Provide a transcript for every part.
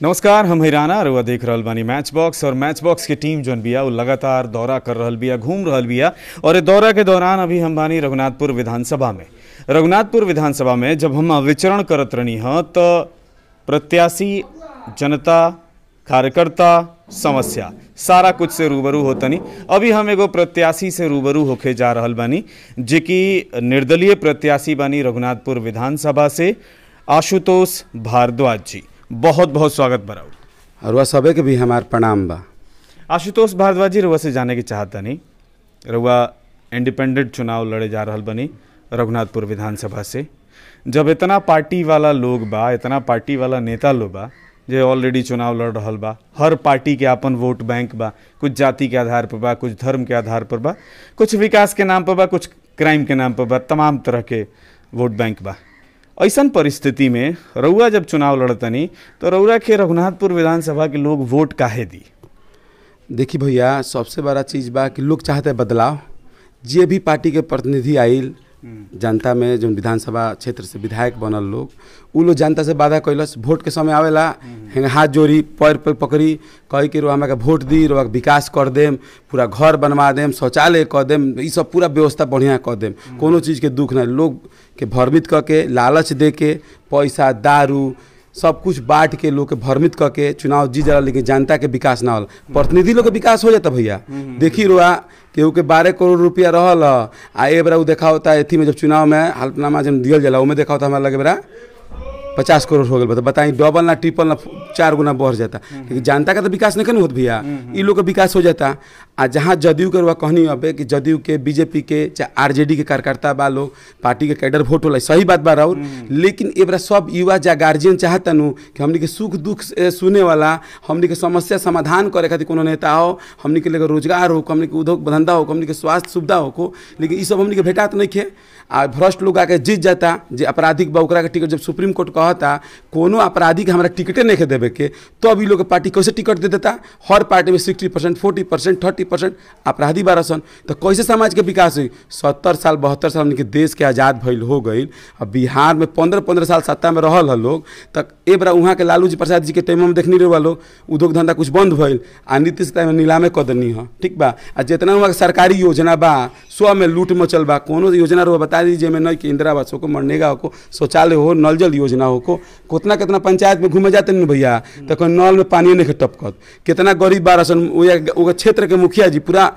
नमस्कार, हम हिराना रुआ देख रहल बानी मैच बॉक्स। और मैच बॉक्स की टीम जौन बिया वो लगातार दौरा कर रहल बिया, घूम रहल बिया। और दौरा के दौरान अभी हम बानी रघुनाथपुर विधानसभा में। रघुनाथपुर विधानसभा में जब हम विचरण करत रहनी ह तो प्रत्याशी, जनता, कार्यकर्ता, समस्या सारा कुछ से रूबरू होतनी। अभी हम एगो प्रत्याशी से रूबरू होके जा रहल बानी जे कि निर्दलीय प्रत्याशी बानी रघुनाथपुर विधानसभा से, आशुतोष भारद्वाज जी। बहुत बहुत स्वागत बराउ। रुआ सबे के भी हमार प्रणाम बा। आशुतोष भारद्वाज जी, रुआ से जाने की चाहता नहीं, रुआ इंडिपेंडेंट चुनाव लड़े जा रहल बनी रघुनाथपुर विधानसभा से। जब इतना पार्टी वाला लोग बा, इतना पार्टी वाला नेता लोग बा जे ऑलरेडी चुनाव लड़ रहल बा, हर पार्टी के अपन वोट बैंक बा, कुछ जाति के आधार पर बा, कुछ धर्म के आधार पर बा, कुछ विकास के नाम पर बा, कुछ क्राइम के नाम पर बा, तमाम तरह के वोट बैंक बा। ऐसन परिस्थिति में रउआ जब चुनाव लड़तनी तो रउआ के रघुनाथपुर विधानसभा के लोग वोट काहे दी? देखी भैया, सबसे बड़ा चीज़ बा कि लोग चाहते बदलाव। जे भी पार्टी के प्रतिनिधि आइल जनता में, जो विधानसभा क्षेत्र से विधायक बनल लोग, उ लोग जनता से वादा कैलस। वोट के समय आवेला हाथ जोड़ी, पैर पे पकड़ी, कह के रोआ के वोट दी, रोआ विकास कर देम, पूरा घर बनवा देम, शौचालय कर देम, ये सब पूरा व्यवस्था बढ़िया कर देम, कोनो चीज़ के दुख नहीं। लोग के भ्रमित करके, लालच दे के, पैसा, दारू सब कुछ बांट के लोग के भ्रमित करके चुनाव जीत जाला, लेकिन जनता के विकास ना होला। प्रतिनिधि लोग के विकास हो जाता भैया। देखी रुआ केहू के 12 करोड़ रुपया रहल आ ए बरा उ देखा होता एथी में, जब चुनाव में हल्फनामा जब दियल जाला उमें देखा होता हमारा लगे बरा 50 करोड़ हो गए। बताई, डबल ना ट्रिपल ना 4 गुना बढ़ जाता। लेकिन जनता का तो विकास नहीं होता भैया, इ लोग का विकास हो जाता। आ जहाँ जदयू के रुआ कहनी अबे कि जदयू के, बीजेपी के, चाहे आरजेडी के कार्यकर्ता बा लोग, पार्टी के कैडर वोट होला, सही बात बा राउर। लेकिन ए बरा सब युवा जा गार्जियन चाहता नु कि हमनी के सुख दुख सुने वाला, हमनी के समस्या समाधान करे खातिर कोनो नेता हो, हमनी के लिए रोजगार हो, हमनी के उद्योग धंधा हो, हमनी के स्वास्थ्य सुविधा हो। लेकिन ये सब हमनी के भेटात नहीं खे। आ भ्रष्ट लोग आके जीत जाता, जे अपराधिक बा ओकरा के टिकट, जब सुप्रीम कोर्ट कहता कोनो अपराधी के हमारा टिकटे नहीं देवे के, तो अभी लोग पार्टी कैसे टिकट दे देता? हर पार्टी में 60%, 40%, 30% अपराधी बारसन, तो कैसे समाज के विकास हुई? 70 साल 72 साल हमने के देश के आज़ाद भइल हो गई। अब बिहार में 15-15 साल सत्ता में रहल है लोग, तक ए बरा वहाँ के लालू जी प्रसाद जी के टाइम में देखनी रहे लोग, उद्योग धंधा कुछ बंद भइल आ नीतीश टाइम में नीलामे कर देनी है, ठीक बा। आ जितना वहाँ सरकारी योजना बा सब में लूट मचल बा। कोनो योजना रो बता दीजिए में नहीं कि इंदिरा आवास हो, मनरेगा हो, शौचालय हो, नल जल योजना हो, कितना कितना पंचायत में घूमे जाते नहीं भैया, तो कोई नल में पानी नहीं टपकत। कितना गरीब बारसन वो क्षेत्र के मुखिया जी पूरा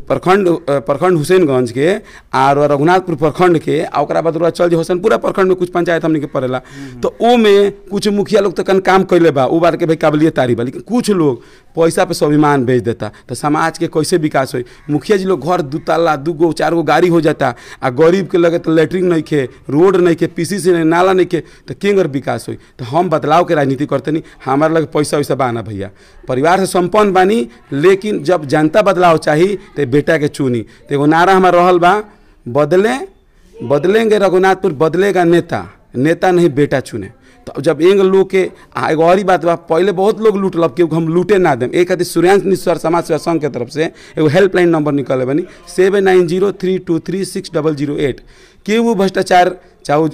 प्रखंड हुसैनगंज के और रघुनाथपुर प्रखंड के, और बाद चल जे होसनपुरा प्रखंड में कुछ पंचायत हमने के पड़ेला, तो वो में कुछ मुखिया लोग तो काम कैले बा, वो बार के भाई काबिलियत तारी बा। लेकिन कुछ लोग पैसा पे स्वाभिमान बेच देता, तो समाज के कैसे विकास हो? मुखिया जी लोग घर 2 तल्ला 2 गो 4 गो गाड़ी हो जाता, आ गरीब के लगे तो लेटरिन नहीं खे, रोड नहीं खे, पीसीसी नहीं, नाला नहीं खे, तो केंगर विकास हो? तो हम बदलाव के राजनीति करते नहीं, हमारे लगे पैसा वैसा बाना भैया, परिवार से संपन्न बानी। लेकिन जब जनता बदलाव चाहिए तो बेटा के चुनी। तो एगो नारा हमारा रहल बा, बदलेंगे रघुनाथपुर, बदलेगा नेता, नेता नहीं बेटा चुने। तो जब एक लोग के एगो और ही बात बा, पहले बहुत लोग लूट लब, क्योंकि हम लूटे ना दें। एक खातिर सूर्यांश निस्वार समाज सेवा संघ के तरफ से एगो हेल्पलाइन नंबर निकले बनी 7903236008। कि वो भ्रष्टाचार, चाहे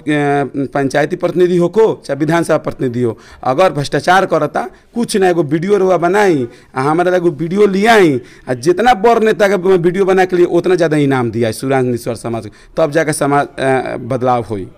पंचायती प्रतिनिधि हो को चाहे विधानसभा प्रतिनिधि हो, अगर भ्रष्टाचार करता कुछ ना एगो वीडियो रुआ बनाई, हमारा एगो वीडियो लियाई, आ जितना बड़ नेता के वीडियो बना के लिए उतना ज़्यादा इनाम दिया सूर्यांश निस्वार समाज, तब जाकर समाज बदलाव हुई।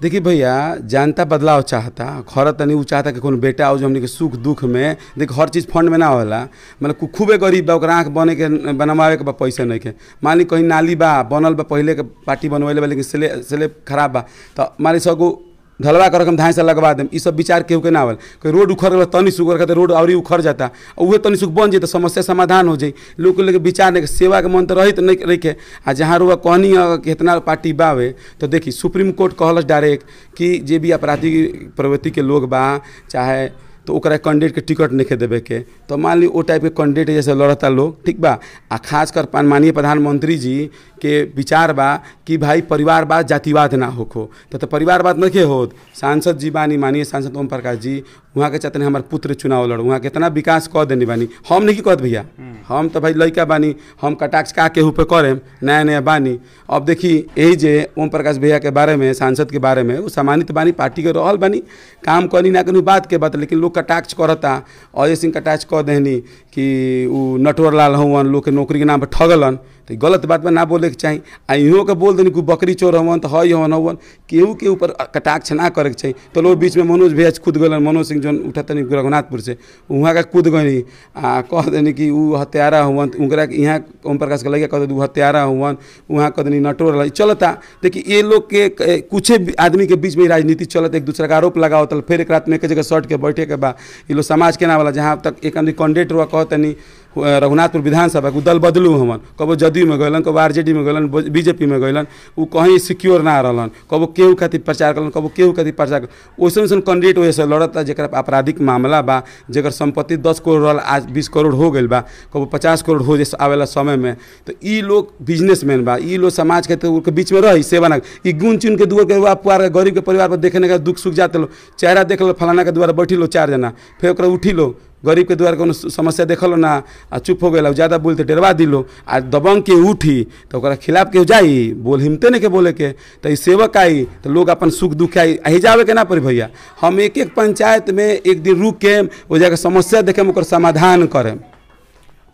देखिए भैया, जनता बदलाव चाहता, घर तनी वो चाहता कि कौन बेटा हो जो हमने के सुख दुख में। देख हर चीज़ फंड में ना होला, मतलब खूबे गरीब बा, ओकरा आँख बने के बनवावे के बा, पैसा नहीं के। मान ली कहीं नाली बा बनल बा, पहले के पार्टी बनवैले बा, लेकिन स्लेब खराब बा, तो मान ली सबको ढलवा कर हम धान से लगवा दें। ये सब विचार केहू के ना आवल। कोई रोड उखड़ गया तनी सुख करते रोड और उखड़ जाता, उहे तनी सुख बन जाए तो समस्या समाधान हो जाए। लोग के लेके विचार नहीं, सेवा के मन तो रही तो नहीं रखे। आ जहाँ रुआ कहनी कितना पार्टी बावे, तो देखी सुप्रीम कोर्ट कहलस डायरेक्ट कि जे भी आपराधिक प्रवृत्ति के लोग बा, चाहे तो ओकरा कैंडिडेट के टिकट नहीं देवे के, तो मान ली वो टाइप के कैंडिडेट जैसे लड़ता लोग, ठीक बा। आ खासकर माननीय प्रधानमंत्री जी के विचार बा कि भाई परिवारवाद जातिवाद ना होखो, तो परिवारवाद नहीं होत। सांसद जी बानी, माननीय सांसद ओम प्रकाश जी, वहाँ के चाहते हमारे पुत्र चुनाव लड़, वहाँ कितना विकास कह देनी बानी। हम नहीं कहत भैया, हम तो भाई लड़का बानी, हम कटाक्ष का केहू पे करें, नया नया बानी। अब देखी यही जे ओम प्रकाश भैया के बारे में, सांसद के बारे में, वो सम्मानित बानी, पार्टी के रहल बानी, काम करनी ना कहीं बात के बात, लेकिन लोग कटाक्ष करता। अजय सिंह कटाक्ष कह देनी कि वो नटवर लाल हवन, लोग के नौकरी के नाम पर ठगलन, तो गलत बात में ना बोले के चाहिए। आ इहो के बोल देनी कि बकरी चोर हवन, तो हई हवन हवन, केहू के ऊपर कटाक्ष ना करे के चाहिए। तो लोग बीच में मनोज भैया खुद गलन, मनोज सिंह जो उठतनी रघुनाथपुर से, वहाँ का कूद गई आ कह देनी कि वो हत्यारा हुवन, उनकरा यहाँ ओम प्रकाश के लगे कह दे हत्यारा हुवन, वहाँ कह देनी नटोर चलता। देखिए ये लोग के कुछ आदमी के बीच में राजनीति चलता, एक दूसरे का आरोप लगाओ, तो फिर एक रात में एक जगह सट के बैठे के बा। ये लोग समाज के ना वाला, जहाँ तक एक आदमी कैंडिडेट हुआ कहतनी रघुनाथपुर विधानसभा को दल बदलू हमन, कबो जदयू में गलन, कबो आरजेडी में गलन, बीजेपी में गलन, वो कहीं सिक्योर ना रहलन, कबो केहू खातिर प्रचार करलन, कबो केहू खातिर प्रचार। वैसे वैसे कैंडिडेट वैसे लड़ता जरा आपराधिक मामला बा, जगर संपत्ति 10 करोड़ रहल, आज 20 करोड़ हो गई बा, कबो 50 करोड़ हो जैसे आवेला समय में। तो ये लोग बिजनेसमैन बा, ये लोग समाज के तो बीच में रही सेवा ना, ये गुन चुन के दुआर के पुआर गरीब के परिवार पर देखने का दुख सुख जाते लो, चेहरा देख लो, फलाना के द्वारा बैठी लो 4 जना, फिर उठी लो, गरीब के द्वारा कोनो समस्या देखल ना आ चुप हो गए, ज़्यादा बोलते डरवा दिलो, आ दबंग के उठी तो ओकरा खिलाफ के जाई, बोल हिमते नहीं के बोले के, तो ये सेवक आई तो लोग अपन सुख दुख आई ही जावे के ना पड़ी भैया। हम एक एक पंचायत में एक दिन रुक के वो जगह समस्या देखे ओकर समाधान करें।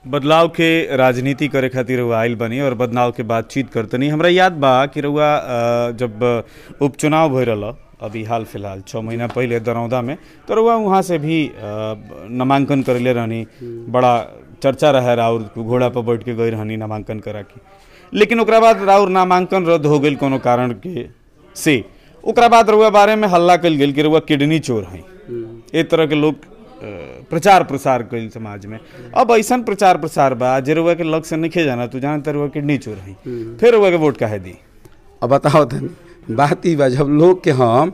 बदलाव के राजनीति करे खातिर रउआ आइल बनी और बदलाव के बातचीत करतनी। हमरा याद बा कि रउआ जब उपचुनाव भय रहा अभी हाल फिलहाल 6 महीना पहले दरौदा में, तो रउआ वहाँ से भी नामांकन करले रहनी, बड़ा चर्चा रहा राउर घोड़ा पर बैठ के गई रहनी नामांकन करा के, लेकिन ओकरा बाद राउर नामांकन रद्द हो गई कोनो कारण के से। ओकरा बाद रउआ बारे में हल्ला कल गेल कि रउआ किडनी चोर हैं, एक तरह के लोग प्रचार प्रसार कल समाज में। अब ऐसा प्रचार प्रसार बा जे रउआ के लग से नहीं जाना, तू जानता रउआ किडनी चोर हैं, फिर रउआ के वोट काहे दी? अब बताओ धनी बात ही बा, जब लोग के हम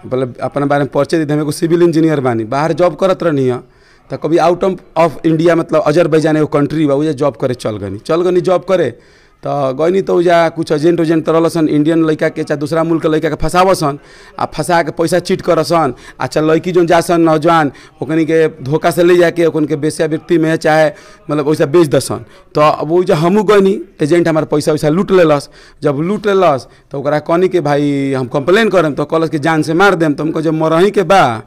मतलब अपने बारे में परिचय देते, हमें सिविल इंजीनियर बानी, बाहर जॉब करत रहनी है, तो कभी आउट ऑफ इंडिया मतलब अजरबैजान एगो कंट्री बा, उजा जॉब करे चल गनी जॉब करे, तो गई तो उजा कुछ एजेंट उजेंट तरसन, इंडियन लड़का के चाहे दूसरा मुल्क के लड़का के फंसावसन, आ फंसा के पैसा चीट करसन। अच्छा लड़की जो जासन नौजवान ओकनी के धोखा से ले जाके ओकन के वेश्यावृत्ति में चाहे मतलब वैसा बेच दसन। तो अब वो हमू गनी एजेंट हमारे पैसा वैसा लूट लेलस, जब लूट लेलस तो ओकरा कहनी के भाई हम कंप्लेन करम, तो कहलस कि जान से मार देम। तो हमको जब मरही के बा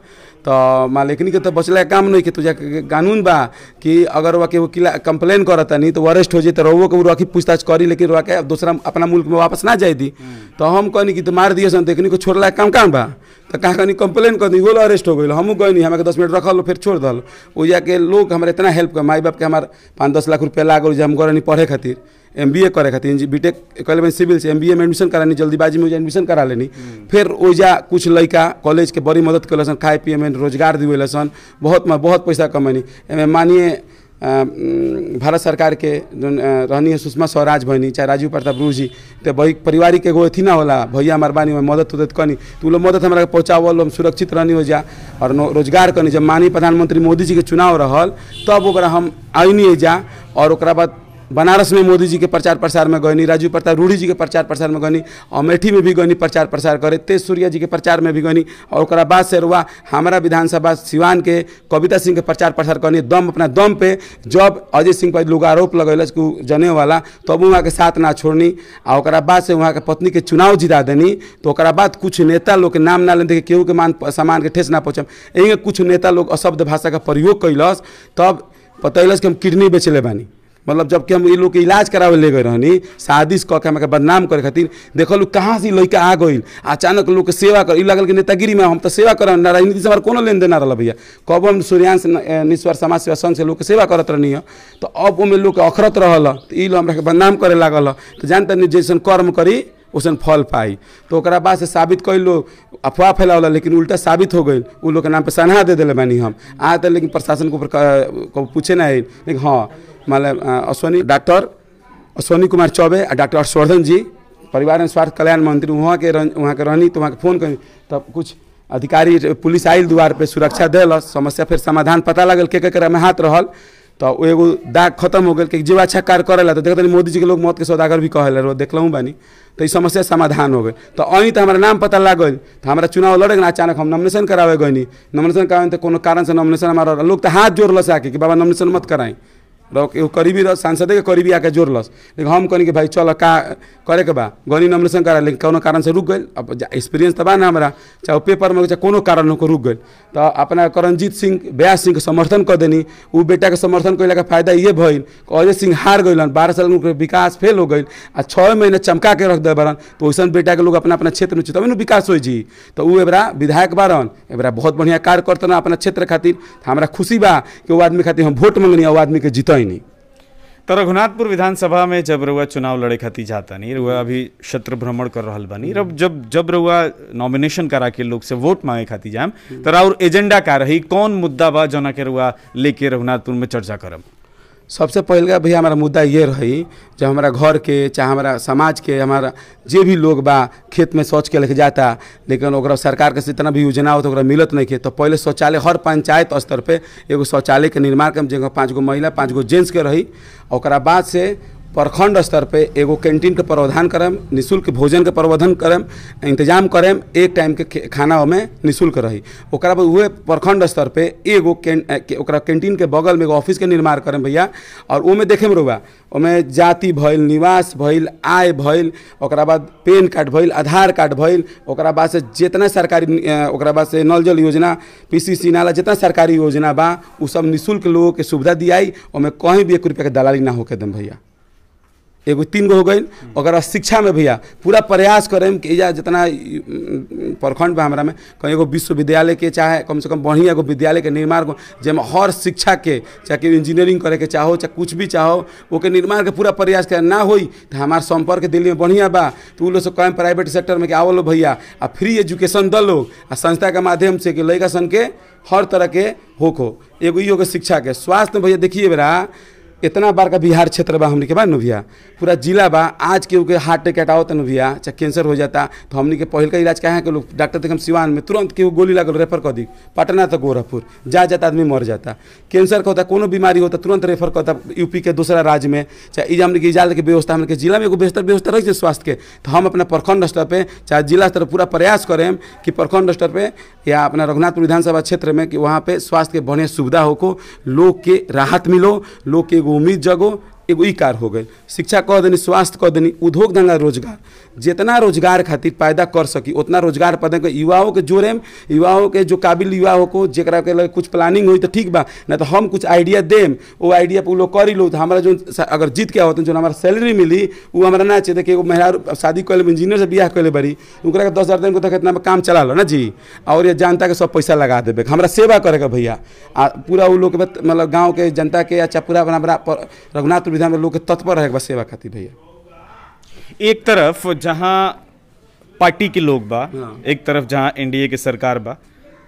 तो मालिकनी के तो बचला काम नहीं कि तुझे कानून बा कि अगर वह के कंप्लेन करता नहीं तो वो अरेस्ट हो जाए, तो रहो के रखी पूछताछ करी, लेकिन रहा के दूसरा अपना मुल्क में वापस ना जाए दी। तो हम कहनी कि तो मार दिए सन, देखनी को छोड़ला काम बा, तो कहाँ कहनी कंप्लेन कर दी, वो अरेस्ट हो गई, हमू गई नहीं, हमें 10 मिनट रखल फिर छोड़ दल। वो जाके लोग हमारे इतना हेल्प कर, माई बाप के हमारे 5-10 लाख रुपया लागल, हम गए पढ़े खातिर, MBA करे खातिर, बीटेक कल सिविल से MBA में एडमिशन करानी, जल्दीबाजी में एडमिशन करा लेनी। फिर ओजा कुछ लड़का कॉलेज के बड़ी मदद कलन, खाए पिए में रोजगार दिवेलन, बहुत पैसा कमैनी। एमें मानिए भारत सरकार के जो रहनी है सुषमा स्वराज भैनी, चाहे राजीव प्रताप रूढ़ जी, तो वही पारिवारिक एगो अथी ना होला, भैया हमार बानी में मदद उदत कनी, तो लोग मदद हमारा पहुँचावल, हम सुरक्षित रहनी हो जा और रोजगार करनी। जब माननीय प्रधानमंत्री मोदी जी के चुनाव रहल तब ओकरा हम आईनी जा, और ओकरा बाद बनारस में मोदी जी के प्रचार प्रसार में गनी, राजीव प्रताप रूढ़ी जी के प्रचार प्रसार में गनी, अमेठी में भी गनी प्रचार प्रसार करे, तेज सूर्या जी के प्रचार में भी गनी, और ओकरा बाद से रुआ हमारा विधानसभा सिवान के कविता सिंह के प्रचार प्रसार करनी, दम अपना दम पे। जब अजय सिंह पर लोग आरोप लगेलस कि जने वाला, तब वहाँ के साथ ना छोड़नी, और ओकरा बाद से वहाँ के पत्नी के चुनाव जिता देनी। तो ओकरा बाद कुछ नेता लोग के नाम ना लेते, केहू के मान सम्मान के ठेस ना पहुँचम, यही कुछ नेता लोग अशब्द भाषा का प्रयोग कैलस, तब बतैलस कि हम किडनी बेचले बानी। मतलब जबकि हम ये लोग के इलाज करावे ले गए रहनी, साजिश कह के हमें बदनाम करे खातिर, देखल कहाँ से लड़का आ गई, अचानक लोग के सेवा कर लगल कि नेतागिरी में हम तो सेवा कर, राजनीति से हमारा कोनो लेन देन ना रहा भैया। कब हम सूर्यांश निस्वार्थ समाज सेवा संघ से लोग के सेवा करत रहनी है, तो अब वो में लोग के अखरत रहल, तो ये लोग हमरा के बदनाम करे लागल। तो जानते नहीं जैसन कर्म करी वैसन फल पाई। तो ओकरा बाद से साबित कई लोग अफवाह फैलावला, लेकिन उल्टा साबित हो गई, उ लोग के नाम पे सनहा दे दिले बानी हम आज तक, लेकिन प्रशासन के ऊपर पूछे ना है। लेकिन हाँ मतलब डॉक्टर अश्वनी कुमार चौबे और डॉक्टर हर्षवर्धन जी परिवार एवं स्वास्थ्य कल्याण मंत्री वहाँ के रहनी, तो वहाँ के फ़ोन करी, तब कुछ अधिकारी पुलिस आइल द्वार पे सुरक्षा दिलस, समस्या फिर समाधान पता लगल के में हाथ रहल तो वो एगो दाग खत्म हो गल कि जो अच्छा कार्य करेला तो देखते मोदी जी के लोग मौत के सौदागर भी कहे देखलूँ बानी तो ये समस्या समाधान हो गई। तो अहीं तो हमारा नाम पता लग गई तो हमारा चुनाव लड़े ना, अचानक हम नॉमिनेशन करावे गई, नॉमिनेशन करावे तो कोनो कारण से नॉमिनेशन हमारा लोग तो हाथ जोड़लस आके कि बाबा नॉमिनेशन मत कराई, करीबी सांसद के करीबी आके जोड़लस, लेकिन हम कहनी कि भाई चल का करे के बा गनी नॉमिनेशन करा, लेकिन कोनो कारण से रुक गई। अब एक्सपीरियंस तो बा ना हमारा, चाहे पेपर में चाहे कोनो कारण हो रुक गई तो अपना करणजीत सिंह व्यास सिंह के समर्थन कर देनी। वो बेटा के समर्थन कैला का फायदा ये भइल अजय सिंह हार गइलन, 12 साल में विकास फेल हो गई आ 6 महीने चमका के रख दे बरन, तो वैसा बेटा के लोग अपना अपना क्षेत्र में तभी विकास हो जी। तो वो एबरा विधायक बारन, एबरा बहुत बढ़िया कार्य करते ना अपना क्षेत्र खातिर, हमारा खुशी बा कि वो आदमी खातिर हम वोट मंगनी, वो आदमी के जीतई नहीं। तो रघुनाथपुर विधानसभा में जब रउआ चुनाव लड़े खातिर जाता नहीं, रउआ अभी क्षेत्र भ्रमण कर रहल बानी, जब रउआ नॉमिनेशन करा के लोग से वोट मांगे खातिर जाम तो और एजेंडा का रही, कौन मुद्दा बा जना के रउआ लेके रघुनाथपुर में चर्चा करब? सबसे पहले भैया हमारा मुद्दा ये रही, जब हमारा घर के चाहे हमारा समाज के हमारा जे भी लोग बा खेत में शौच के लेके जाता, लेकिन ओकरा सरकार के जितना भी योजना हो तो ओकरा मिलत नहीं के, तो पहले शौचालय हर पंचायत स्तर पे एगो शौचालय के निर्माण करम, जगह 5 गो महिला 5 गो जेंट्स के रही। ओकरा बाद से प्रखंड स्तर पे एगो कैंटीन के प्रावधान करम, निःशुल्क भोजन के प्रावधान करम, इंतजाम करम, एक टाइम के खाना में निःशुल्क रही। ओकरा बाद उहे प्रखंड स्तर पे एगो ओकरा कैंटीन के बगल में एगो ऑफिस के निर्माण करम भैया, और ओमे देखे में रहुआ ओमे जाति भइल, निवास भइल, आय भइल, ओकरा बाद पैन कार्ड भइल, आधार कार्ड भइल, ओकरा बाद से जितना सरकारी ओकरा बाद से नल जल योजना, पीसीसी नाला जितना सरकारी योजना बा उ सब निःशुल्क लोगों के सुविधा दियाई, ओमे कहीं भी 1 रुपया के दलाली ना होके दम भैया। एगो 3 गो हो गई। अगर शिक्षा में भैया पूरा प्रयास करें कि या जितना प्रखंड में हमारा में कहीं एगो विश्वविद्यालय के चाहे कम से कम बढ़िया एगो विद्यालय के निर्माण जैमें हर शिक्षा के चाहे इंजीनियरिंग करे के चाहो चाहे कुछ भी चाहो वो के निर्माण के पूरा प्रयास करे ना होई तो हमारे संपर्क दिल्ली में बढ़िया बा, तो लोग से कहें प्राइवेट सेक्टर में कि आवो लो भैया आ फ्री एजुकेशन दल लोग आ संस्था के माध्यम से कि लड़का सन के हर तरह के होको। एगो ई होगा शिक्षा के। स्वास्थ्य में भैया देखिए बेरा इतना बार का बिहार क्षेत्र बा हमने के बाद न भैया पूरा जिला बा, आज के हार्ट अटैक हटाओ तो न भैया चाहे कैंसर हो जाता तो हमने के पहल का इलाज कहाँ के लोग डॉक्टर देखम सिवान में तुरंत के गोली लागल रेफर कर दी, पटना तक गोरखपुर जाता आदमी मर जाता। कैंसर का होता कोनो बीमारी होता तुरंत रेफर करता यूपी के दूसरा राज्य में, चाहे हमने के इजाजत की व्यवस्था हमने के जिला में एगो बेहतर व्यवस्था रही है स्वास्थ्य के, तो हम अपना प्रखंड स्तर पर चाहे जिला स्तर पूरा प्रयास करें कि प्रखंड स्तर पर या अपना रघुनाथपुर विधानसभा क्षेत्र में कि वहाँ पे स्वास्थ्य के बढ़िया सुविधा हो, लोग के राहत मिलो, लोग के एगो उम्मीद जगो, एगो ई कार हो गई। शिक्षा कह देनी, स्वास्थ्य कह देनी, उद्योग धंधा रोजगार, जितना रोजगार खातिर पैदा कर सकी उतना रोजगार पैदा कर, युवाओं के जोड़ेम, युवाओं के जो काबिल युवा हो को जेकरा के लगे कुछ प्लानिंग हुई तो ठीक बा, ना तो हम कुछ आइडिया देम, वो आइडिया पर लोग कर लो तो हमारा जो अगर जीत के होते जो हमारा सैलरी मिली वो हमारा ना चाहिए। देखिए महिला शादी कर इंजीनियर से बियाह कर बड़ी उनका 10,000 दिन को तक इतना काम चला लो ना जी, और ये जनता के सब पैसा लगा देवे हमारा सेवा करेगा भैया। पूरा वो लोग मतलब गाँव के जनता के अच्छा पूरा रघुनाथ विधान में लोग तत्पर रहेगा सेवा खातिर भैया। एक तरफ जहां पार्टी के लोग बा, एक तरफ जहां एनडीए के सरकार बा,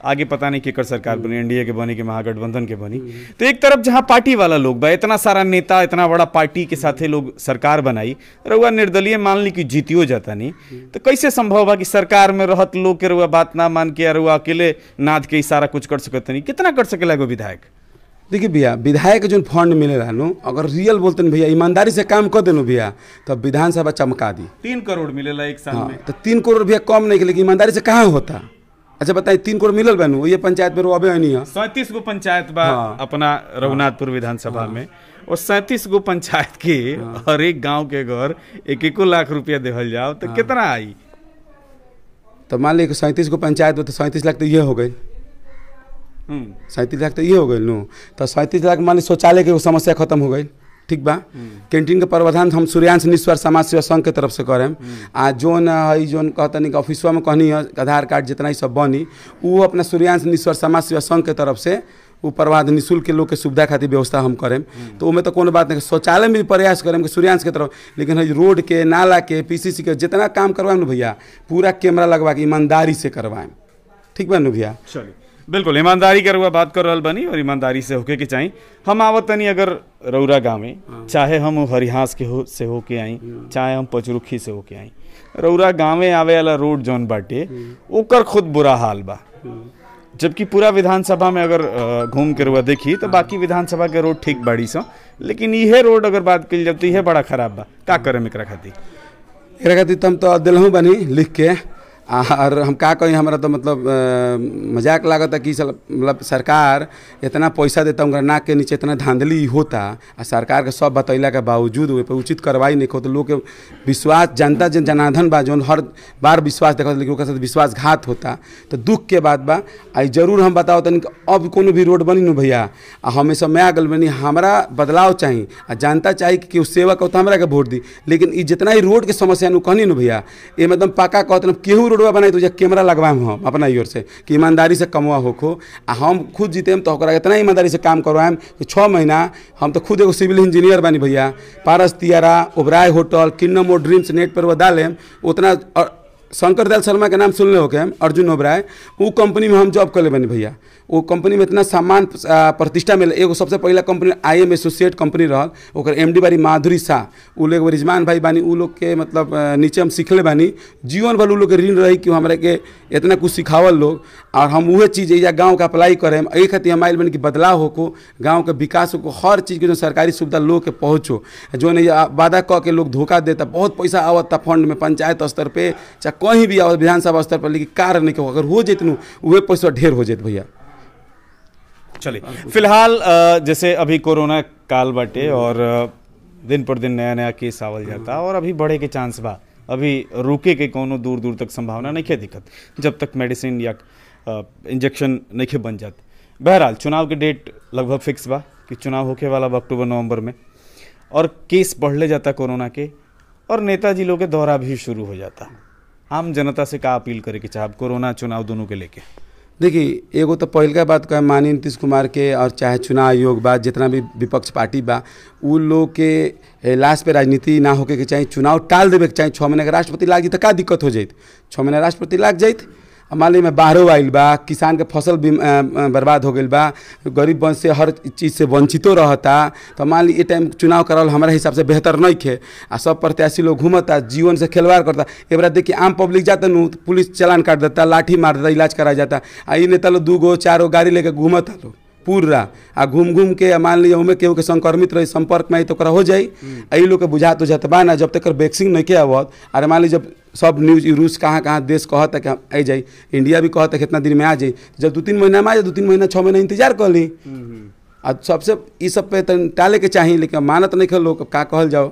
आगे पता नहीं केकर सरकार बनी, एनडीए के बनी कि महागठबंधन के बनी, तो एक तरफ जहां पार्टी वाला लोग बा, इतना सारा नेता इतना बड़ा पार्टी के साथे लोग सरकार बनाई, रउआ निर्दलीय मान ली कि जीतियो जाता नहीं, तो कैसे संभव बा कि सरकार में रहत लोग के रउआ बात ना मान के रउआ अकेले नाद के इशारा कुछ कर सकत नहीं? कितना कर सकेला एगो विधायक? देखिए भैया विधायक जो फंड मिले नो अगर रियल बोलते हैं भैया ईमानदारी से काम कर देनो भैया तो विधानसभा चमका दी। 3 करोड़ मिलेला एक साल में, तो 3 करोड़ भैया कम नहीं, लेकिन ईमानदारी से कहाँ होता। अच्छा बताइए 3 करोड़ मिलल बनू ये पंचायत में रोबे नहीं है। 37 गो पंचायत बा अपना रघुनाथपुर विधानसभा में, और 37 गो पंचायत के हर एक गाँव के घर 1-1 लाख रुपया देवल जाओ तो कितना आई? तो मान ली 37 गो पंचायत में तो 37 लाख तो ये हो गई, 37 लाख तो ये हो गई नो, तो 37 लाख मान ली शौचालय के समस्या खत्म हो गई, ठीक बा। कैंटीन के प्रावधान हम सूर्यांश निस्वार्थ समाज सेवा संघ के तरफ से करें। आ जोन है जोन कहता नहीं कि ऑफिसवा में कहनी है आधार कार्ड जितना ही सब बनी वो अपना सूर्यांश निस्वार्थ समाज सेवा संघ के तरफ से वो प्रावधान निःशुल्क के लोग के सुविधा खातिर व्यवस्था हम करें। तो उसमें तो कोनो बात नहीं, शौचालय में भी प्रयास करें कि सूर्यांश के तरफ, लेकिन रोड के नाला के पीसीसी के जितना काम करवाएं ना भैया पूरा कैमरा लगवा के ईमानदारी से करवाएं, ठीक बा ना भैया। चलिए बिल्कुल ईमानदारी के रुआ बात कर रहल बनी और ईमानदारी से होके के चाहिए। हम आवत तनी अगर रौरा गाँव में, चाहे हम हरिहास के से होके आई, चाहे हम पचरुखी से होके आई, रौरा गाँव में आवे वाला रोड जौन बाटे ओकर खुद बुरा हाल बा। जबकि पूरा विधानसभा में अगर घूम के रुआ देखी तो बाकी विधानसभा के रोड ठीक बाड़ी सा, लेकिन इहे रोड अगर बात कल जब तो इहे बड़ा खराब बा। का करे एकरा खातिर तो हम तो दिलहूँ बनी लिख के, और हम का कहीं हमारा तो मतलब मजाक लागत है कि मतलब सरकार इतना पैसा देता उनका नाक के नीचे इतना धांधली होता, और सरकार के सब बतैला के बावजूद पे उचित कार्रवाई नहीं हो तो लोग के विश्वास जनता जनार्दन बा जो हर बार विश्वास देखा लेकिन साथ विश्वासघात होता। तो दुख के बात बा। आई जरूर हम बताओ तनी अब कोनो भी रोड बनी न भैया हमेशा मैं आगल बनी हमारा बदलाव चाहिए, और जनता चाहिए कि सेवक हो तो हमारा के वोट दी। लेकिन ये जितना ही रोड के समस्या कहनी न भैया ये मतलब पक्का कहते केहू रोडवा बनाई तो कैमरा लगवाएम हम अपना ओर से कि ईमानदारी से कमवा होखो, आ हम खुद जीतेम तो ओकरा इतना ईमानदारी से काम करवाएम कि 6 महीना हम तो खुद एगो सिविल इंजीनियर बनी भैया, पारस तियारा ओबराय होटल किन्नम और ड्रीम्स नेट पर वो डालेम उतना शंकर दयाल शर्मा के नाम सुनले हो के हम अर्जुन ओबराय वो कंपनी में हम जॉब कर ले बनी भैया। वो कंपनी में इतना सम्मान प्रतिष्ठा मिले। एगो सबसे पहला कंपनी IM एसोसिएट कंपनी रहल, ओकर MD बारी माधुरी शाह, उ लोग रिजमान भाई बानी, उ लोग के मतलब नीचे हम सीखले बानी। जीवन भर उ लोग के ऋण रही कि हमारे के इतना कुछ सिखावल लोग, और हम वह चीज़ या गाँव का अप्लाई करें यही खातिर हम आइल बनी कि बदलाव होको, गाँव के विकास हो, हर चीज़ के जो सरकारी सुविधा लोग के पहुँचो। जो नहीं वादा कह के लोग धोखा देता, बहुत पैसा आवता फंड में पंचायत स्तर पर चाहे कहीं भी आवत विधानसभा स्तर पर, लेकिन कार्य नहीं हो। अगर हो जेतनु वह पैसा ढेर हो जेत भैया। चलिए फिलहाल जैसे अभी कोरोना काल बाटे और दिन पर दिन नया नया केस आवल जाता और अभी बढ़े के चांस बा, अभी रुके के कोनो दूर दूर तक संभावना नहीं है दिक्कत जब तक मेडिसिन या इंजेक्शन नहीं बन जाते। बहरहाल चुनाव के डेट लगभग फिक्स बा कि चुनाव होके वाला बा अक्टूबर-नवंबर में, और केस बढ़ले जाता कोरोना के, और नेताजी लोग के दौरा भी शुरू हो जाता। आम जनता से का अपील करे कि चाहे कोरोना चुनाव दोनों के लेके? देखिए एगो तो पहल का बात कहे माननीय नीतीश कुमार के और चाहे चुनाव आयोग बा जितना भी विपक्ष पार्टी बा उ लोग के लास्ट पे राजनीति ना होके के चाहिए, चुनाव टाल देवे के चाहिए। 6 महीने के राष्ट्रपति लाग जी तो का दिक्कत हो जाए, 6 महीने राष्ट्रपति लाग जाए। मान ली में बाहरों आइल बा, किसान के फसल भी बर्बाद हो गई बा, गरीब वंश से हर चीज़ से वंचितो रहता। तो मान ली ये टाइम चुनाव कराल हमारे हिसाब से बेहतर नहीं खे, आ सब प्रत्याशी लोग घूमता जीवन से खिलवाड़ करता। एक बार देखिए आम पब्लिक जाता नू तो पुलिस चलान काट देता, लाठी मार देता, इलाज करा जाता। आ ये नेता लोग 2 गो 4 गो गाड़ी लेके घूमता लोग पूरा, आ घूम घूम के मान लीजिए उमें केहू के संक्रमित रही संपर्क में आई तो हो जाए। यही लोग के बुझात हो जाता बा ना जब तक वैक्सीन नहीं के आवत। अरे मान लीजिए जब सब न्यूज रूस कहाँ देश कहता कि आ जाए, इंडिया भी कहता कितना दिन में आ जाए, जब 2-3 महीना में आ जाए 2-3 महीना 6 महीना इंतजार कर ली। अब सबसे ये सब पे टाले के चाहिए, लेकिन मानत नहीं कर लोग का कहल जाओ।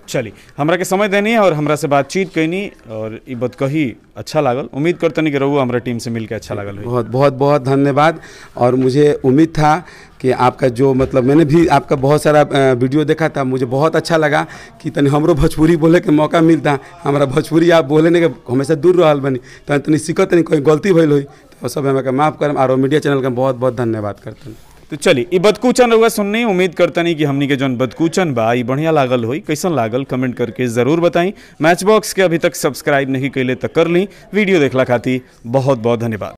चलिए हमरा के समय देनी है और हमरा से बातचीत कैनी और ये बात कही अच्छा लागल। उम्मीद करते कि रहू हमारा टीम से मिलकर अच्छा लागल। बहुत बहुत बहुत धन्यवाद। और मुझे उम्मीद था कि आपका जो मतलब मैंने भी आपका बहुत सारा वीडियो देखा था, मुझे बहुत अच्छा लगा कि तनी हमरो भोजपुरी बोले के मौका मिलता। हमारा भोजपुरी आप बोले के हमेशा दूर रहल बनी तो तनी सीखत नहीं, कोई गलती भइल हुई तो सब हमें माफ़ करम। और मीडिया चैनल का बहुत बहुत धन्यवाद करते हैं। तो चलिए ये बदकूचन रहुआ सुननी, उम्मीद करता नहीं कि हमनी के जौन बदकूचन बा ये बढ़िया लागल होई। कैसन लागल कमेंट करके ज़रूर बताई। मैच बॉक्स के अभी तक सब्सक्राइब नहीं कैले तो कर ली। वीडियो देखला खातिर बहुत बहुत धन्यवाद।